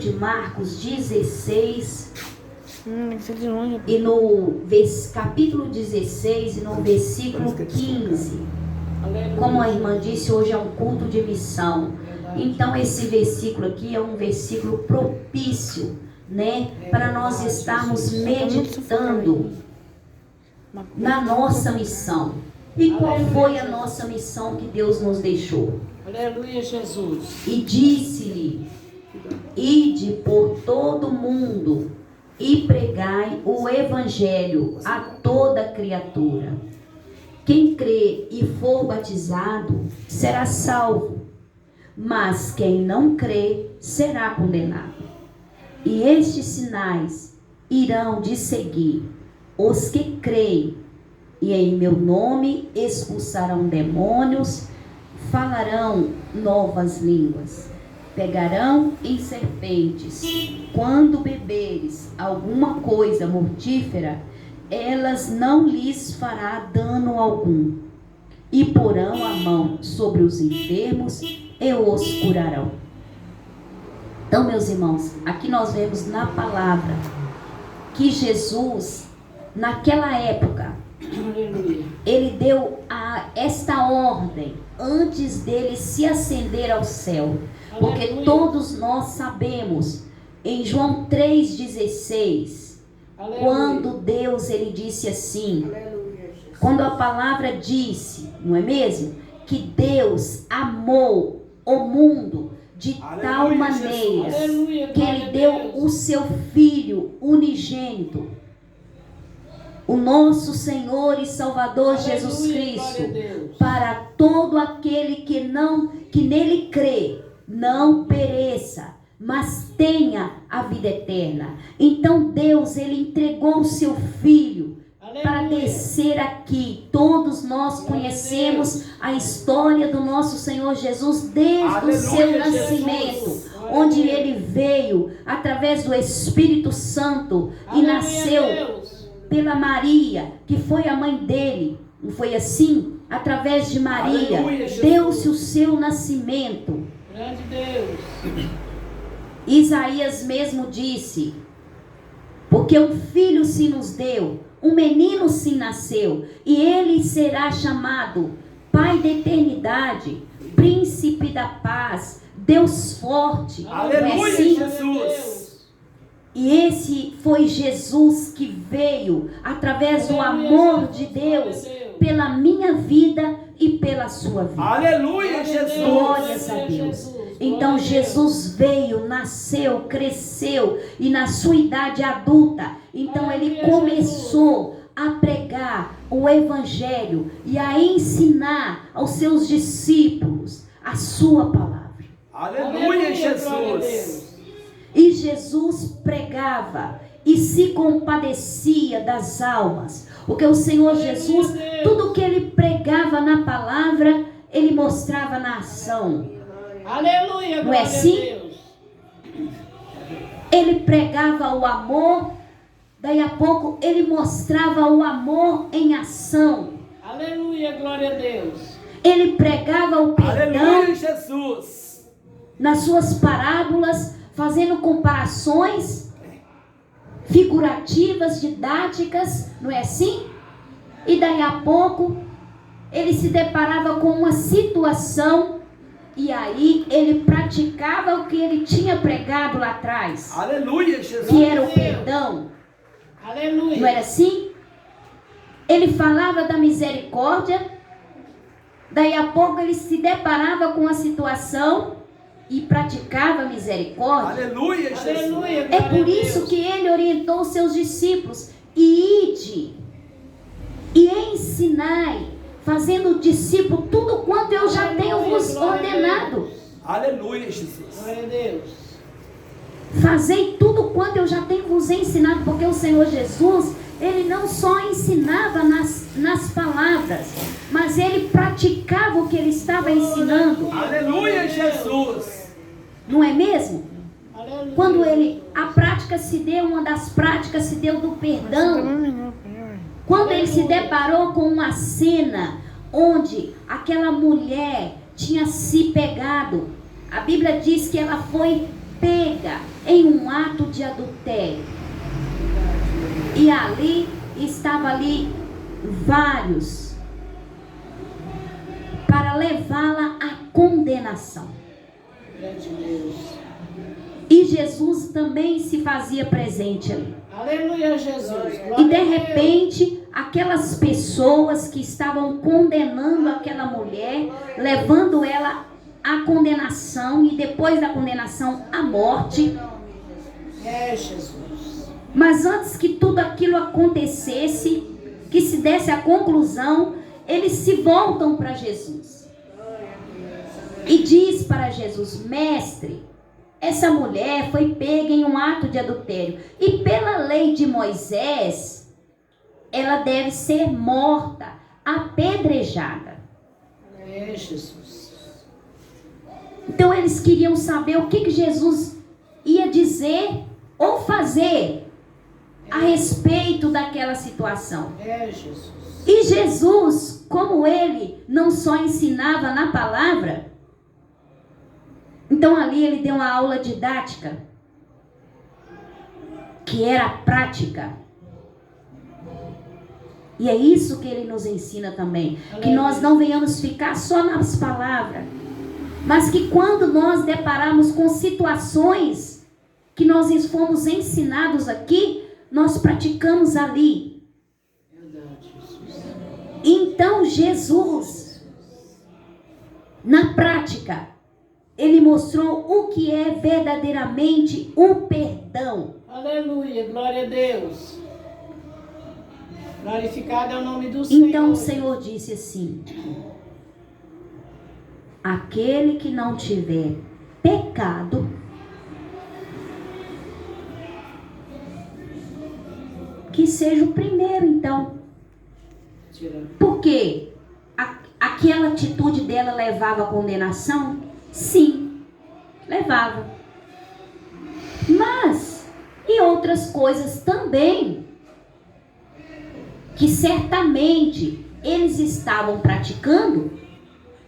de Marcos 16, e no capítulo 16 e no versículo 15. Como a irmã disse, hoje é um culto de missão. Então esse versículo aqui é um versículo propício, né, para nós estarmos meditando na nossa missão. E qual foi a nossa missão que Deus nos deixou? Aleluia, Jesus. E disse-lhe: ide por todo mundo e pregai o evangelho a toda criatura. Quem crê e for batizado será salvo, mas quem não crê será condenado. E estes sinais irão de seguir os que creem, e em meu nome expulsarão demônios, falarão novas línguas, pegarão em serpentes, quando beberes alguma coisa mortífera, elas não lhes fará dano algum, e porão a mão sobre os enfermos e os curarão. Então, meus irmãos, aqui nós vemos na palavra que Jesus, naquela época, ele deu esta ordem antes dele se ascender ao céu. Porque todos nós sabemos, em João 3,16, quando Deus ele disse assim, quando a palavra disse, não é mesmo? Que Deus amou o mundo de tal maneira que ele deu o seu Filho unigênito, o nosso Senhor e Salvador Jesus Cristo, para todo aquele que nele crê, não pereça, mas tenha a vida eterna. Então Deus, ele entregou o seu Filho para descer aqui. Todos nós conhecemos a história do nosso Senhor Jesus desde o seu nascimento, onde ele veio através do Espírito Santo e nasceu pela Maria, que foi a mãe dele. Não foi assim? Através de Maria, deu-se o seu nascimento. Grande Deus. Isaías mesmo disse: porque um filho se nos deu, um menino se nasceu, e ele será chamado Pai da eternidade, Príncipe da paz, Deus forte. Aleluia, assim? Jesus. E esse foi Jesus que veio através do amor de Deus pela minha vida e pela sua vida. Aleluia, Jesus. Glórias a Deus. Então Jesus veio, nasceu, cresceu, e na sua idade adulta, então ele começou a pregar o evangelho e a ensinar aos seus discípulos a sua palavra. Aleluia, Jesus. E Jesus pregava e se compadecia das almas, porque o Senhor Jesus, tudo que ele pregava na palavra, ele mostrava na ação. Aleluia, não é assim? Ele pregava o amor, daí a pouco ele mostrava o amor em ação. Aleluia, glória a Deus. Ele pregava o perdão. Aleluia, Jesus. Nas suas parábolas, fazendo comparações figurativas, didáticas, não é assim? E daí a pouco ele se deparava com uma situação e aí ele praticava o que ele tinha pregado lá atrás. Aleluia, Jesus. Que era o perdão. Aleluia. Não era assim? Ele falava da misericórdia, daí a pouco ele se deparava com a situação e praticava a misericórdia. Aleluia, Jesus. Aleluia, É por isso que ele orientou os seus discípulos: e ide e ensinai, fazendo discípulo tudo quanto eu já tenho vos ordenado. Aleluia, Jesus. Glória a Deus. Fazei tudo quanto eu já tenho vos ensinado, porque o Senhor Jesus, ele não só ensinava nas palavras, mas ele praticava o que ele estava ensinando. Aleluia, Jesus. Não é mesmo? Aleluia. Quando a prática se deu, uma das práticas se deu do perdão. Quando ele se deparou com uma cena onde aquela mulher tinha se pegado, a Bíblia diz que ela foi pega em um ato de adultério. E ali estava ali vários para levá-la à condenação. Grande Deus. E Jesus também se fazia presente ali. Aleluia, Jesus. E Glória de a Deus. repente, aquelas pessoas que estavam condenando aquela mulher, levando ela à condenação e depois da condenação à morte. É, Jesus. Mas antes que tudo aquilo acontecesse, que se desse a conclusão, eles se voltam para Jesus. E diz para Jesus: mestre, essa mulher foi pega em um ato de adultério. E pela lei de Moisés, ela deve ser morta, apedrejada. É, Jesus. Então eles queriam saber o que Jesus ia dizer ou fazer a respeito daquela situação. É, Jesus. E Jesus, como ele não só ensinava na palavra, então ali ele deu uma aula didática, que era prática. E é isso que ele nos ensina também, que nós não venhamos ficar só nas palavras, mas que quando nós depararmos com situações que nós fomos ensinados aqui, nós praticamos ali. Verdade, Jesus. Então Jesus, na prática, ele mostrou o que é verdadeiramente o perdão. Aleluia, glória a Deus. Glorificado é o nome do Senhor. Então o Senhor disse assim: aquele que não tiver pecado, que seja o primeiro, então. Porque aquela atitude dela levava à condenação? Sim, levava. Mas, e outras coisas também, que certamente eles estavam praticando,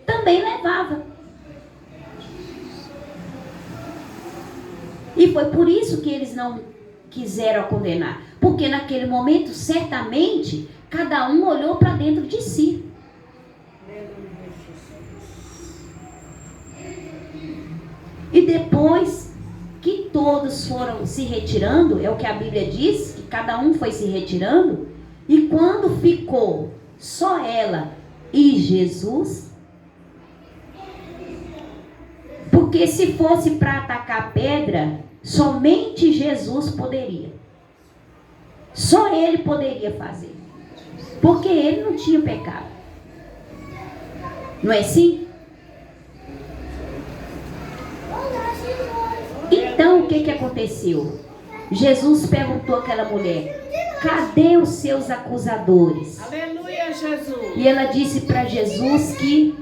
também levava. E foi por isso que eles não quiseram condenar. Porque naquele momento, certamente, cada um olhou para dentro de si. E depois que todos foram se retirando, é o que a Bíblia diz, que cada um foi se retirando, e quando ficou só ela e Jesus, porque se fosse para atacar a pedra, somente Jesus poderia. Só ele poderia fazer. Porque ele não tinha pecado. Não é assim? Então o que aconteceu? Jesus perguntou àquela mulher: cadê os seus acusadores? Aleluia, Jesus. E ela disse para Jesus que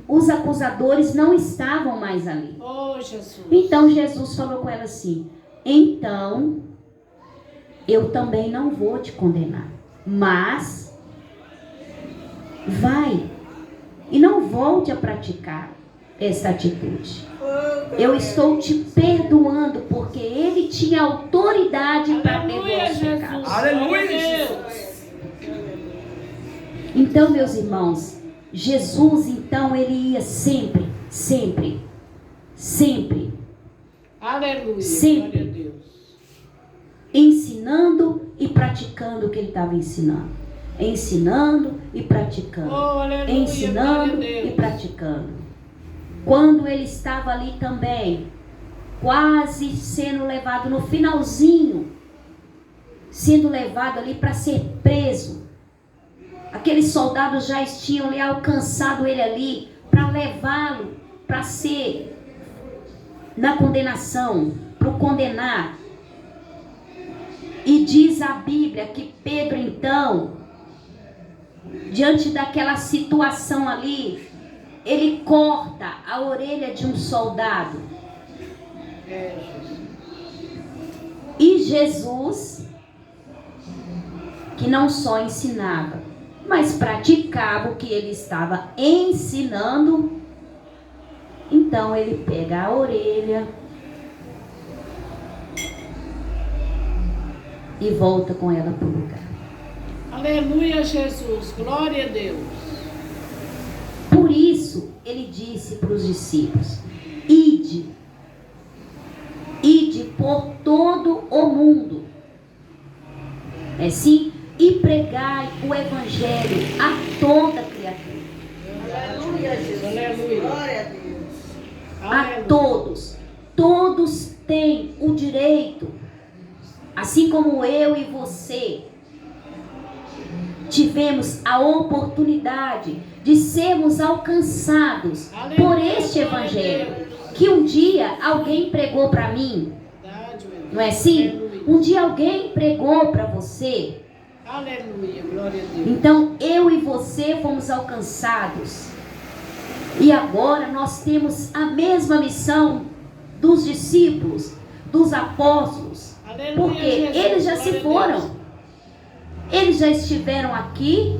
os acusadores não estavam mais ali. Oh, Jesus. Então Jesus falou com ela assim: então eu também não vou te condenar, mas vai e não volte a praticar essa atitude. Eu estou te perdoando porque ele tinha autoridade para perdoar os pecados. Aleluia, Jesus. Então, meus irmãos, Jesus, então, ele ia sempre, sempre, sempre, Aleluia, sempre glória a Deus. ensinando e praticando o que ele estava ensinando. Ensinando e praticando. Oh, aleluia, Ensinando glória a Deus. e praticando. Quando ele estava ali também, quase sendo levado no finalzinho, sendo levado ali para ser preso. Aqueles soldados já tinham ali alcançado ele ali para levá-lo para ser na condenação, para o condenar. E diz a Bíblia que Pedro então, diante daquela situação ali, ele corta a orelha de um soldado. E Jesus, que não só ensinava, mas praticava o que ele estava ensinando, então ele pega a orelha e volta com ela para o lugar. Aleluia, Jesus. Glória a Deus. Por isso, ele disse para os discípulos: ide por todo o mundo. É sim, e pregai o evangelho a toda criatura. Aleluia, Jesus. Aleluia. Glória a Deus. A todos. Todos têm o direito, assim como eu e você tivemos a oportunidade de sermos alcançados por este evangelho, que um dia alguém pregou para mim, não é assim? Um dia alguém pregou para você. Aleluia, glória a Deus. Então eu e você fomos alcançados, e agora nós temos a mesma missão dos discípulos, dos apóstolos, Aleluia, porque Jesus, eles já se glória a foram, eles já estiveram aqui.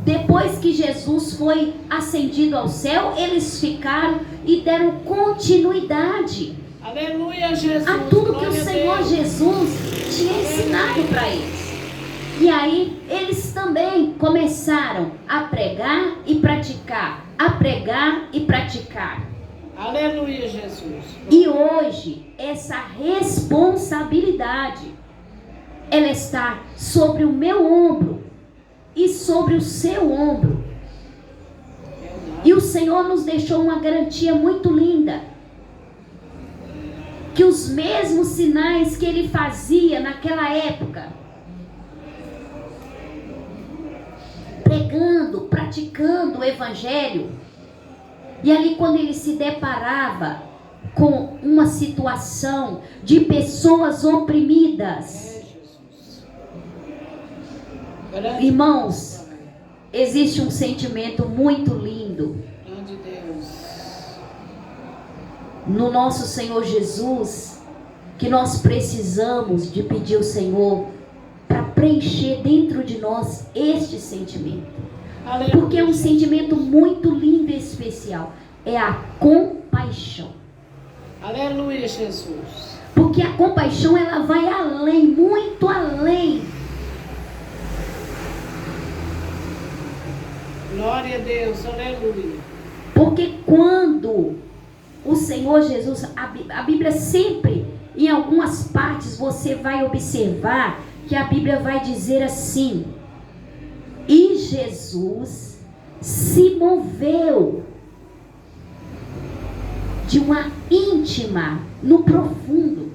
Depois que Jesus foi ascendido ao céu, eles ficaram e deram continuidade Aleluia, Jesus. a tudo que o Glória a Senhor Deus. Jesus tinha ensinado para eles. E aí eles também começaram a pregar e praticar, a pregar e praticar. Aleluia, Jesus. E hoje essa responsabilidade, ela está sobre o meu ombro e sobre o seu ombro. E o Senhor nos deixou uma garantia muito linda, que os mesmos sinais que ele fazia naquela época, pregando, praticando o evangelho, e ali quando ele se deparava com uma situação de pessoas oprimidas, irmãos, existe um sentimento muito lindo Grande Deus. no nosso Senhor Jesus, que nós precisamos de pedir ao Senhor para preencher dentro de nós este sentimento. Aleluia. Porque é um sentimento muito lindo e especial. É a compaixão. Aleluia, Jesus. Porque a compaixão, ela vai além, muito além. Glória a Deus. Aleluia. Porque quando o Senhor Jesus, a Bíblia sempre, em algumas partes você vai observar que a Bíblia vai dizer assim: e Jesus se moveu de uma íntima, no profundo,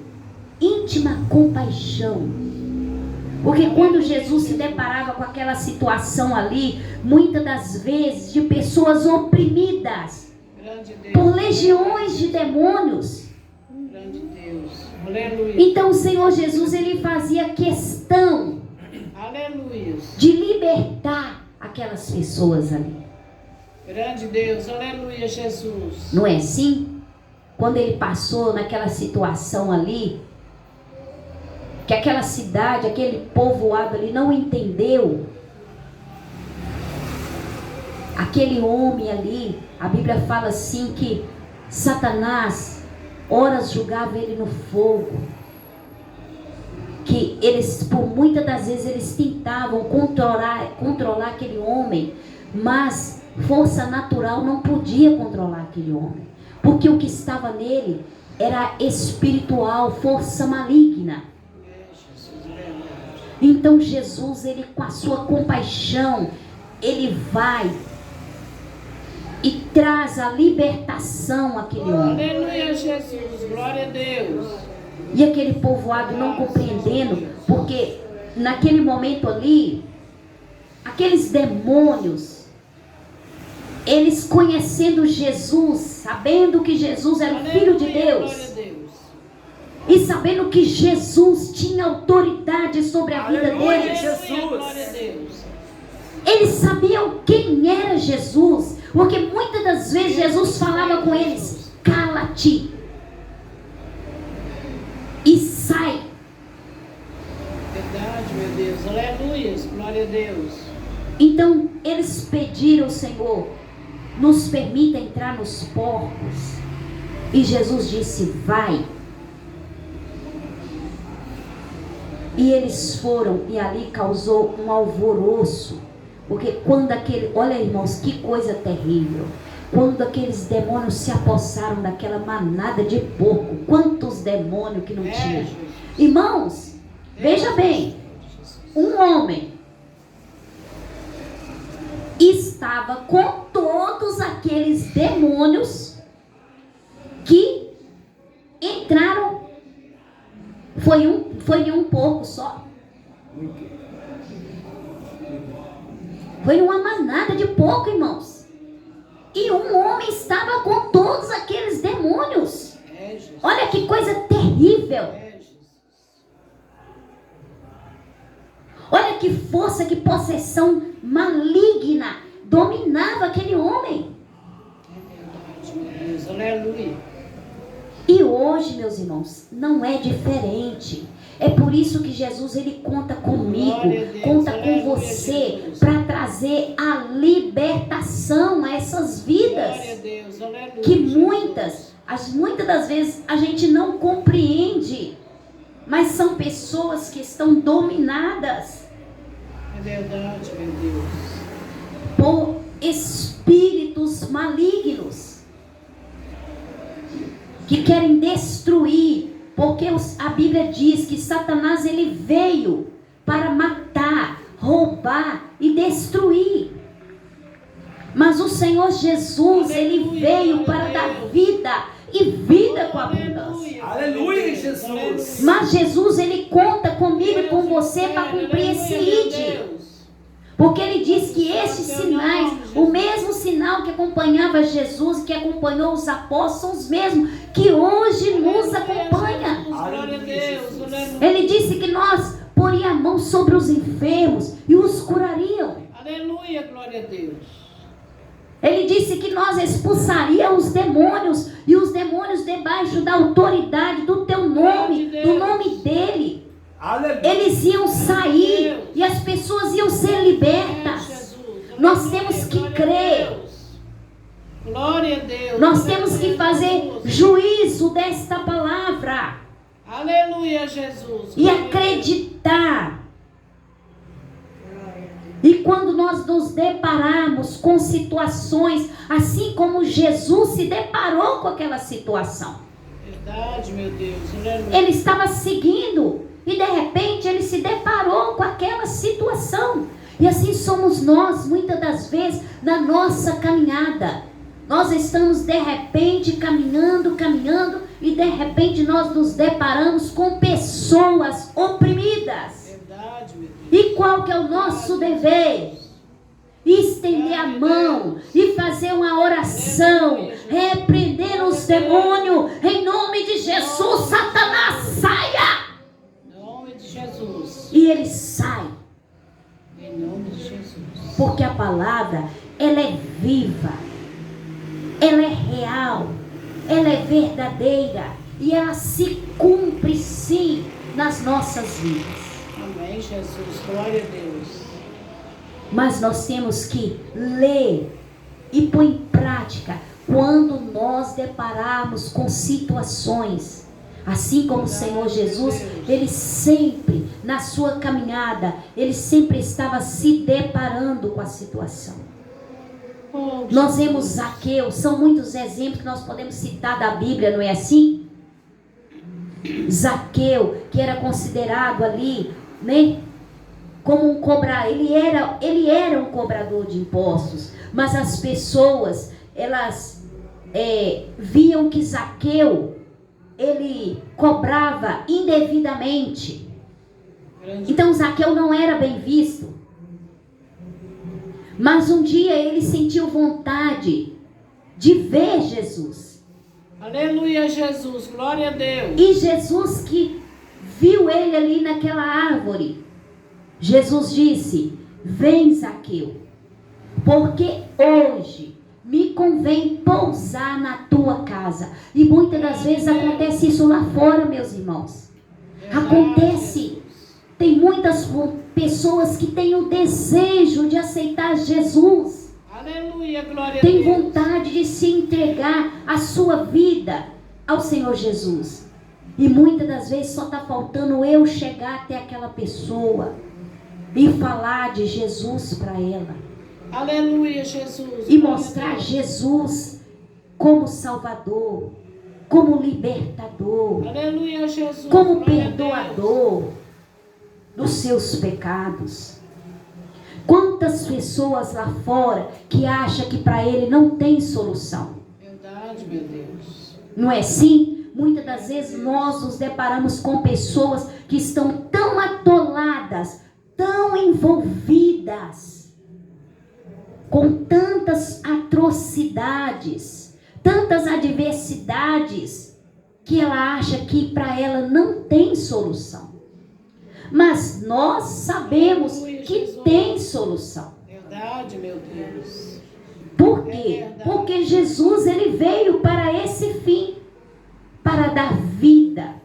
íntima compaixão. Porque quando Jesus se deparava com aquela situação ali, muitas das vezes de pessoas oprimidas Grande Deus. por legiões de demônios, Grande Deus. Aleluia. então o Senhor Jesus, ele fazia questão Aleluia. de libertar aquelas pessoas ali. Grande Deus. Aleluia, Jesus. Não é assim? Quando ele passou naquela situação ali, que aquela cidade, aquele povoado ali não entendeu, aquele homem ali, a Bíblia fala assim que Satanás horas julgava ele no fogo, que eles, por muitas das vezes, eles tentavam controlar aquele homem, mas força natural não podia controlar aquele homem, porque o que estava nele era espiritual, força maligna. Então Jesus, ele com a sua compaixão, ele vai e traz a libertação àquele homem. Aleluia, Jesus. Glória a Deus. E aquele povoado não compreendendo, porque naquele momento ali, aqueles demônios, eles conhecendo Jesus, sabendo que Jesus era o Filho de Aleluia, Deus, glória a Deus. e sabendo que Jesus tinha autoridade sobre a vida Aleluia, deles, Jesus. Glória a Deus. eles sabiam quem era Jesus, porque muitas das vezes Jesus falava com eles: cala-te e sai. Verdade, meu Deus. Aleluia. Glória a Deus. Então eles pediram ao Senhor: nos permita entrar nos porcos. E Jesus disse: vai. E eles foram, e ali causou um alvoroço. Porque quando olha, irmãos, que coisa terrível. Quando aqueles demônios se apossaram daquela manada de porco, quantos demônios que não tinha. Irmãos, veja bem, um homem estava com todos aqueles demônios que entraram. Foi em um porco só. Foi uma manada de porco, irmãos. E um homem estava com todos aqueles demônios. Olha que coisa terrível. Olha que força, que possessão maligna dominava aquele homem. Aleluia. E hoje, meus irmãos, não é diferente. É por isso que Jesus, ele conta comigo, conta com você, para trazer a libertação a essas vidas. Que muitas das vezes a gente não compreende, mas são pessoas que estão dominadas. É verdade, meu Deus. Por espíritos malignos que querem destruir, porque a Bíblia diz que Satanás, ele veio para matar, roubar e destruir. Mas o Senhor Jesus, ele veio para dar vida e vida com abundância. Aleluia, Jesus. Mas Jesus, ele conta comigo e com você para cumprir esse ID. Porque ele diz que esses sinais, o mesmo sinal que acompanhava Jesus, que acompanhou os apóstolos, são os mesmos que hoje nos acompanha. Ele disse que nós poríamos a mão sobre os enfermos e os curariam. Aleluia, glória a Deus. Ele disse que nós expulsaríamos os demônios, e os demônios debaixo da autoridade do teu nome, do nome dele. Aleluia. Eles iam sair e as pessoas iam ser libertas. Nós temos que crer. Glória a Deus. Nós temos que fazer juízo desta palavra. Aleluia, Jesus. E acreditar. E quando nós nos depararmos com situações, assim como Jesus se deparou com aquela situação. Verdade, meu Deus. Aleluia. Ele estava seguindo e de repente ele se deparou com aquela situação. E assim somos nós, muitas das vezes, na nossa caminhada. Nós estamos de repente caminhando, e de repente nós nos deparamos com pessoas oprimidas. Verdade, meu Deus. E qual que é o nosso dever? Estender a mão e fazer uma oração, repreender os demônios, em nome de Jesus. Satanás, saia! Em nome de Jesus. E ele sai. Em nome de Jesus. Porque a palavra, ela é viva, ela é real, ela é verdadeira e ela se cumpre sim nas nossas vidas. Amém, Jesus. Glória a Deus. Mas nós temos que ler e pôr em prática quando nós depararmos com situações. Assim como o Senhor Jesus, ele sempre, na sua caminhada, ele sempre estava se deparando com a situação. Nós vemos Zaqueu, são muitos exemplos que nós podemos citar da Bíblia, não é assim? Zaqueu, que era considerado ali, né, como um cobrador, ele era um cobrador de impostos, mas as pessoas, elas viam que Zaqueu, ele cobrava indevidamente. Então Zaqueu não era bem visto. Mas um dia ele sentiu vontade de ver Jesus. Aleluia, Jesus. Glória a Deus. E Jesus que viu ele ali naquela árvore, Jesus disse: vem, Zaqueu, porque hoje me convém pousar na tua casa. E muitas das vezes acontece isso lá fora, meus irmãos. Acontece. Tem muitas pessoas que têm o desejo de aceitar Jesus. Aleluia, glória a Deus. Tem vontade de se entregar a sua vida ao Senhor Jesus. E muitas das vezes só está faltando eu chegar até aquela pessoa e falar de Jesus para ela. Aleluia, Jesus. E mostrar Jesus como Salvador, como libertador, Aleluia, Jesus. como Glória a Deus. perdoador dos seus pecados. Quantas pessoas lá fora que acham que para ele não tem solução? Verdade, meu Deus. Não é assim? Muitas das vezes nós nos deparamos com pessoas que estão tão atoladas, tão envolvidas com tantas atrocidades, tantas adversidades, que ela acha que para ela não tem solução. Mas nós sabemos que tem solução. Verdade, meu Deus. Por quê? Porque Jesus, ele veio para esse fim, para dar vida,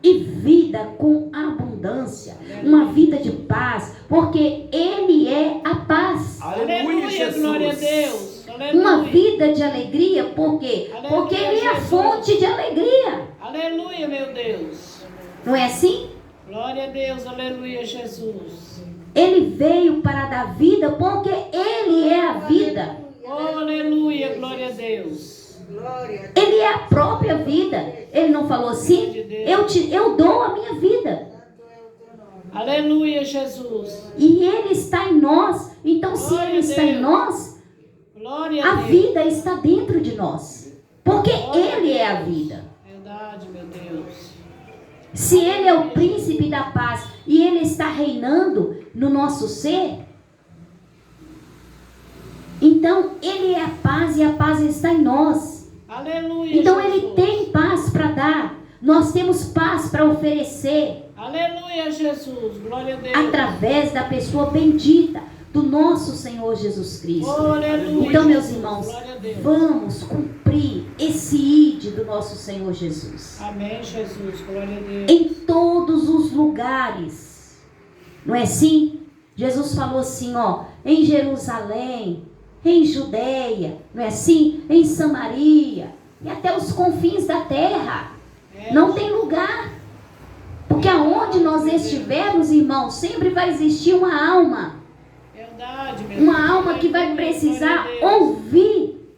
e vida com abundância, uma vida de paz, porque ele é a paz. Aleluia, Jesus. glória a Deus. Aleluia. Uma vida de alegria, por quê? Aleluia, Porque ele é a Jesus. fonte de alegria. Aleluia, meu Deus. Não é assim? Glória a Deus, aleluia, Jesus. Ele veio para dar vida, porque ele é a vida. Oh, aleluia, glória a Deus. Glória. Ele é a própria vida. Ele não falou assim? Eu dou a minha vida. Aleluia, Jesus. E ele está em nós. Então, se Glória ele a está em Deus. nós, Glória a a Deus. vida está dentro de nós. Porque ele é a vida. Verdade, meu Deus. Se ele é o príncipe da paz e ele está reinando no nosso ser, então ele é a paz e a paz está em nós. Aleluia, Então Jesus. ele tem paz para dar. Nós temos paz para oferecer Aleluia, Jesus. Glória a Deus. através da pessoa bendita do nosso Senhor Jesus Cristo. Oh, aleluia. Então, meus Jesus. irmãos, Glória a Deus. vamos cumprir esse ide do nosso Senhor Jesus Amém, Jesus. Glória a Deus. em todos os lugares. Não é assim? Jesus falou assim, ó, em Jerusalém, em Judeia, não é assim? Em Samaria e até os confins da terra. Não tem lugar. Porque aonde nós estivermos, irmãos, sempre vai existir uma alma. Verdade, meu Uma Deus. alma que vai Aleluia, precisar glória a Deus. ouvir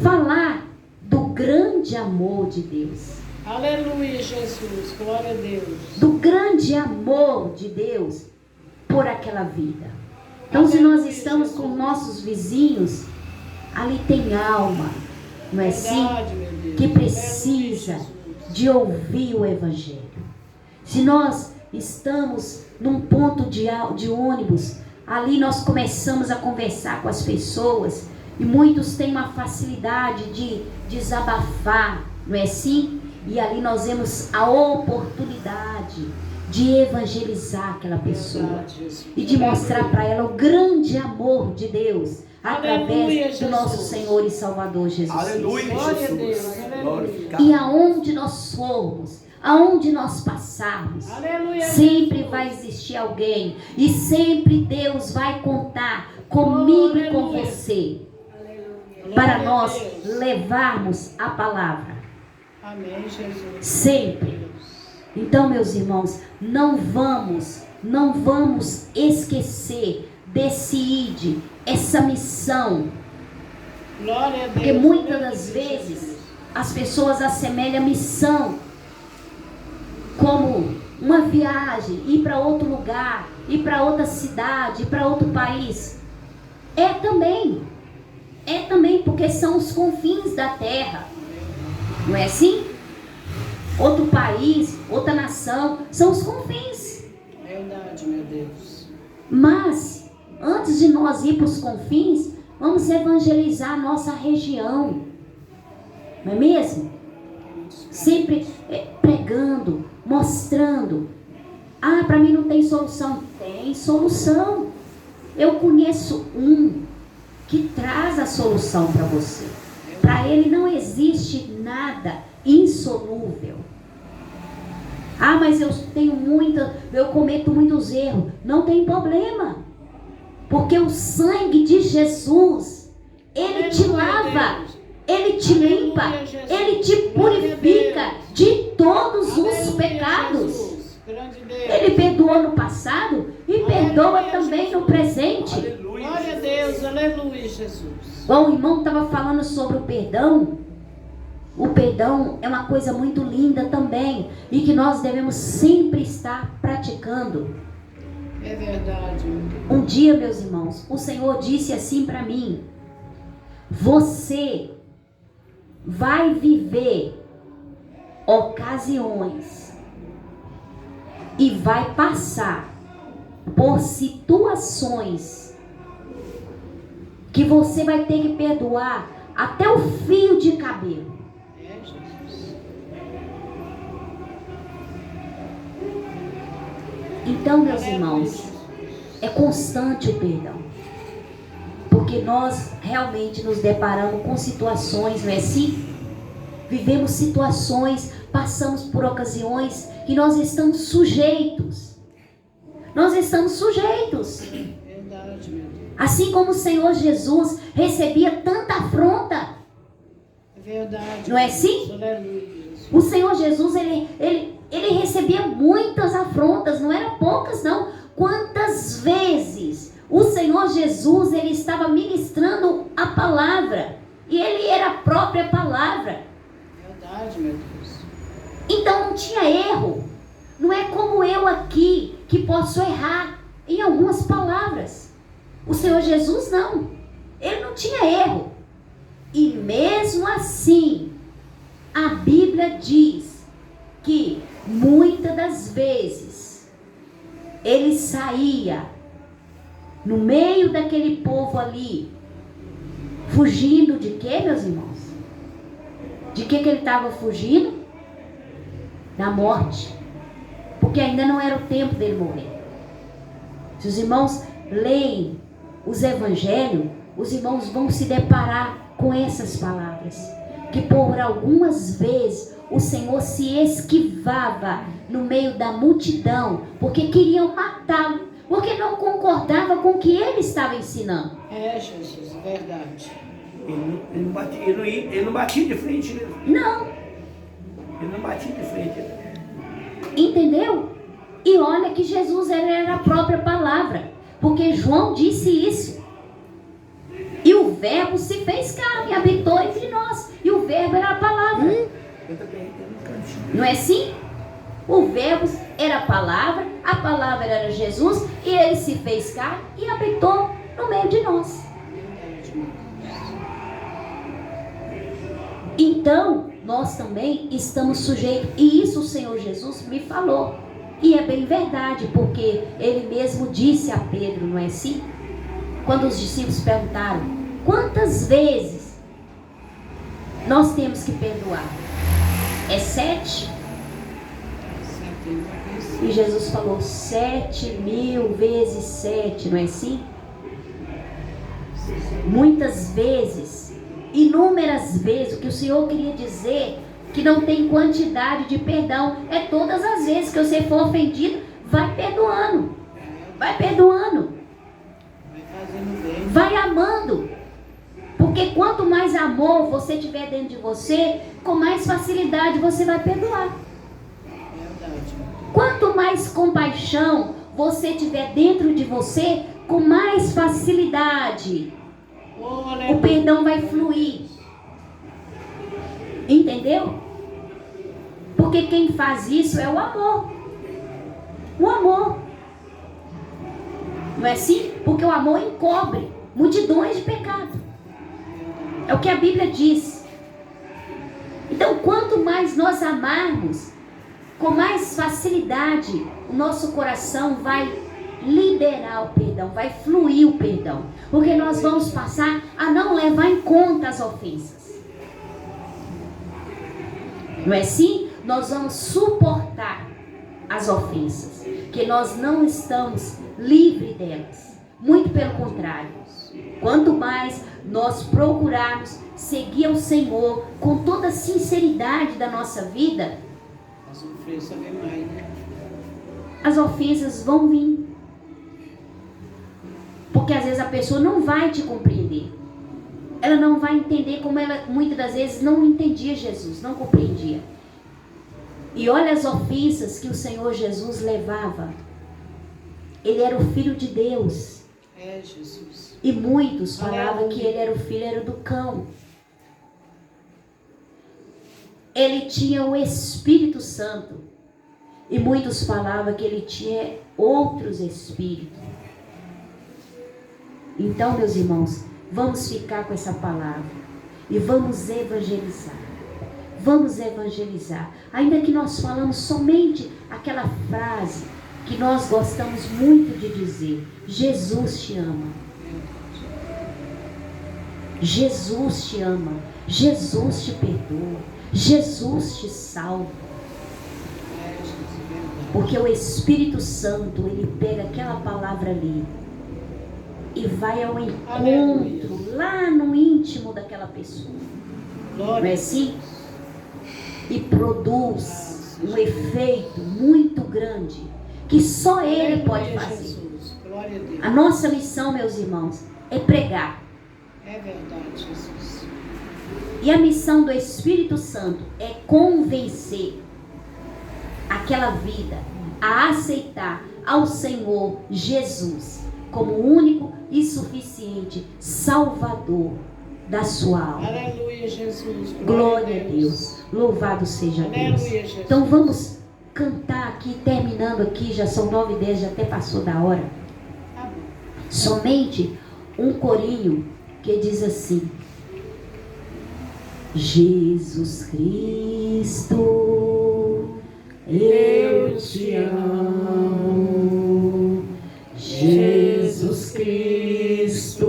falar do grande amor de Deus. Aleluia, Jesus. Glória a Deus. Do grande amor de Deus por aquela vida. Então, se nós estamos com nossos vizinhos, ali tem alma, não é assim? Verdade, meu Deus. Que precisa Aleluia, Jesus. de ouvir o Evangelho. Se nós estamos num ponto de ônibus, ali nós começamos a conversar com as pessoas e muitos têm uma facilidade de desabafar, não é assim? E ali nós vemos a oportunidade de evangelizar aquela pessoa Verdade, Jesus. e de mostrar para ela o grande amor de Deus Aleluia, através do nosso Jesus. Senhor e Salvador Jesus Aleluia, Cristo. Glória a Deus, Jesus. aleluia. Glorificado. E aonde nós formos, aonde nós passarmos, Aleluia, sempre Jesus. vai existir alguém e sempre Deus vai contar comigo e com Aleluia. você Glória para a nós Deus. levarmos a palavra Amém, Jesus. sempre. Então, meus irmãos, não vamos esquecer desse ide, essa missão, Glória a Deus. porque muitas Aleluia, das vezes Jesus. as pessoas assemelham a missão como uma viagem, ir para outro lugar, ir para outra cidade, ir para outro país. É também porque são os confins da terra, não é assim? Outro país, outra nação, são os confins. Verdade, meu Deus. Mas, antes de nós ir para os confins, vamos evangelizar a nossa região, não é mesmo? Sempre pregando, mostrando. Ah, para mim não tem solução. Tem solução. Eu conheço um que traz a solução para você. Para ele não existe nada insolúvel. Ah, mas eu cometo muitos erros. Não tem problema. Porque o sangue de Jesus, ele te Aleluia, lava, Deus. ele te Aleluia, limpa, Jesus. ele te Glória a purifica Deus. de todos os Aleluia, pecados. Jesus. Grande Deus. Ele perdoou no passado e perdoa também no presente. Aleluia. Glória a Deus, aleluia, Jesus. Bom, o irmão estava falando sobre o perdão. O perdão é uma coisa muito linda também e que nós devemos sempre estar praticando. É verdade. Um dia, meus irmãos, o Senhor disse assim para mim: você vai viver ocasiões e vai passar por situações que você vai ter que perdoar até o fio de cabelo. É, Jesus. Então, meus Aleluia, irmãos, Jesus. é constante o perdão. Porque nós realmente nos deparamos com situações, não é assim? Vivemos situações, passamos por ocasiões que nós estamos sujeitos. Nós estamos sujeitos. Verdade, meu Deus. Assim como o Senhor Jesus recebia tanta afronta. É verdade. Não é assim? Aleluia, Jesus. O Senhor Jesus, ele recebia muitas afrontas, não eram poucas não. Quantas vezes o Senhor Jesus, ele estava ministrando a palavra, e ele era a própria palavra. Verdade, meu Deus. Então não tinha erro. Não é como eu aqui, que posso errar em algumas palavras. O Senhor Jesus não. Ele não tinha erro. E mesmo assim, a Bíblia diz que muitas das vezes ele saía no meio daquele povo ali, fugindo de quê, meus irmãos? De que ele estava fugindo? Da morte. Porque ainda não era o tempo dele morrer. Se os irmãos leem os evangelhos, os irmãos vão se deparar com essas palavras. Que por algumas vezes o Senhor se esquivava no meio da multidão, porque queriam matá-lo, porque não concordava com o que ele estava ensinando. É, Jesus, verdade. Ele não batia de frente, né? Não, Ele não batia de frente. entendeu? E olha que Jesus era a própria palavra, porque João disse isso. E o verbo se fez carne, habitou entre nós. E o verbo era a palavra. Eu também tenho um cantinho. Não é assim? O verbo era a palavra era Jesus, e ele se fez carne e habitou no meio de nós. Verdade, meu Deus. Então, nós também estamos sujeitos. E isso o Senhor Jesus me falou. E é bem verdade, porque ele mesmo disse a Pedro, não é assim? Quando os discípulos perguntaram, quantas vezes nós temos que perdoar? É 7? E Jesus falou 7.000 vezes 7, não é assim? Muitas vezes, inúmeras vezes. O que o Senhor queria dizer, que não tem quantidade de perdão, é todas as vezes que você for ofendido, vai perdoando. Vai perdoando. Vai fazendo bem. Vai amando. Porque quanto mais amor você tiver dentro de você, com mais facilidade você vai perdoar. Verdade. Quanto mais compaixão você tiver dentro de você, com mais facilidade Oh, o aleluia. perdão vai fluir. Entendeu? Porque quem faz isso é o amor. O amor. Não é assim? Porque o amor encobre multidões de pecados. É o que a Bíblia diz. Então, quanto mais nós amarmos, com mais facilidade o nosso coração vai liberar o perdão, vai fluir o perdão. Porque nós vamos passar a não levar em conta as ofensas. Não é assim? Nós vamos suportar as ofensas, que nós não estamos livres delas. Muito pelo contrário. Quanto mais nós procurarmos seguir ao Senhor com toda a sinceridade da nossa vida, A sofrência vem mais, né? as ofensas vão vir. Porque às vezes a pessoa não vai te compreender. Ela não vai entender como ela muitas das vezes não entendia Jesus, não compreendia. E olha as ofensas que o Senhor Jesus levava. Ele era o Filho de Deus. É, Jesus. E muitos falavam Aleluia. que ele era o filho era do cão. Ele tinha o Espírito Santo. E muitos falavam que ele tinha outros espíritos. Então, meus irmãos, vamos ficar com essa palavra. E vamos evangelizar. Vamos evangelizar. Ainda que nós falamos somente aquela frase que nós gostamos muito de dizer. Jesus te ama. Jesus te ama. Jesus te perdoa. Jesus te salva. Porque o Espírito Santo, ele pega aquela palavra ali e vai ao encontro, lá no íntimo daquela pessoa. Não é assim? E produz um efeito muito grande que só ele pode fazer. Glória a Deus. A nossa missão, meus irmãos, é pregar. É verdade, Jesus. E a missão do Espírito Santo é convencer aquela vida a aceitar ao Senhor Jesus como o único e suficiente Salvador da sua alma. Aleluia, Jesus. Glória a Deus. Louvado seja Deus. Aleluia, Jesus. Então vamos cantar aqui, terminando aqui, já são 9h10, já até passou da hora. Tá bom. Somente um corinho que diz assim: Jesus Cristo, eu te amo. Jesus Cristo,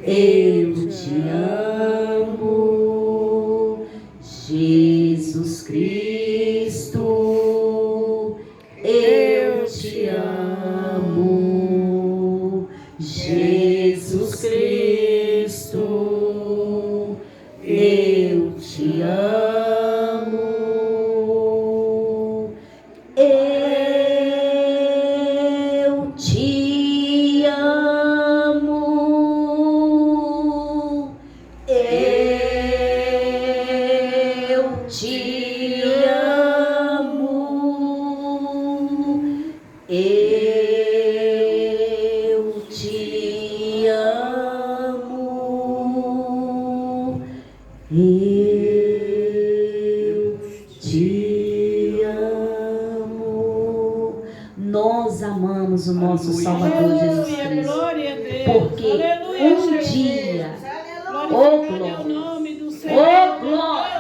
eu te amo. Jesus Cristo, eu te amo. Jesus Cristo, eu te amo. Eu te amo. Eu te amo. Eu te amo. Eu te amo. Nós amamos o nosso Salvador Jesus Aleluia, Cristo. glória a Deus. Porque Aleluia, um Jesus. dia, Glorificado glória. é o nome do Senhor. Ô glória,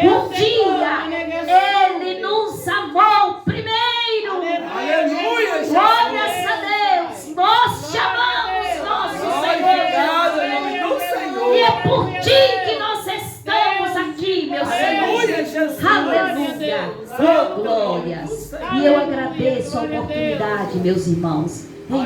um dia Ele nos amou primeiro. Aleluia, Jesus. Glórias a Deus. Nós te amamos, nosso Glorificado Senhor. em nome do Senhor. E é por ti que nós estamos aqui, meu Aleluia, Senhor. Jesus. Aleluia. Oh, glórias. E eu agradeço a oportunidade, meus irmãos. Em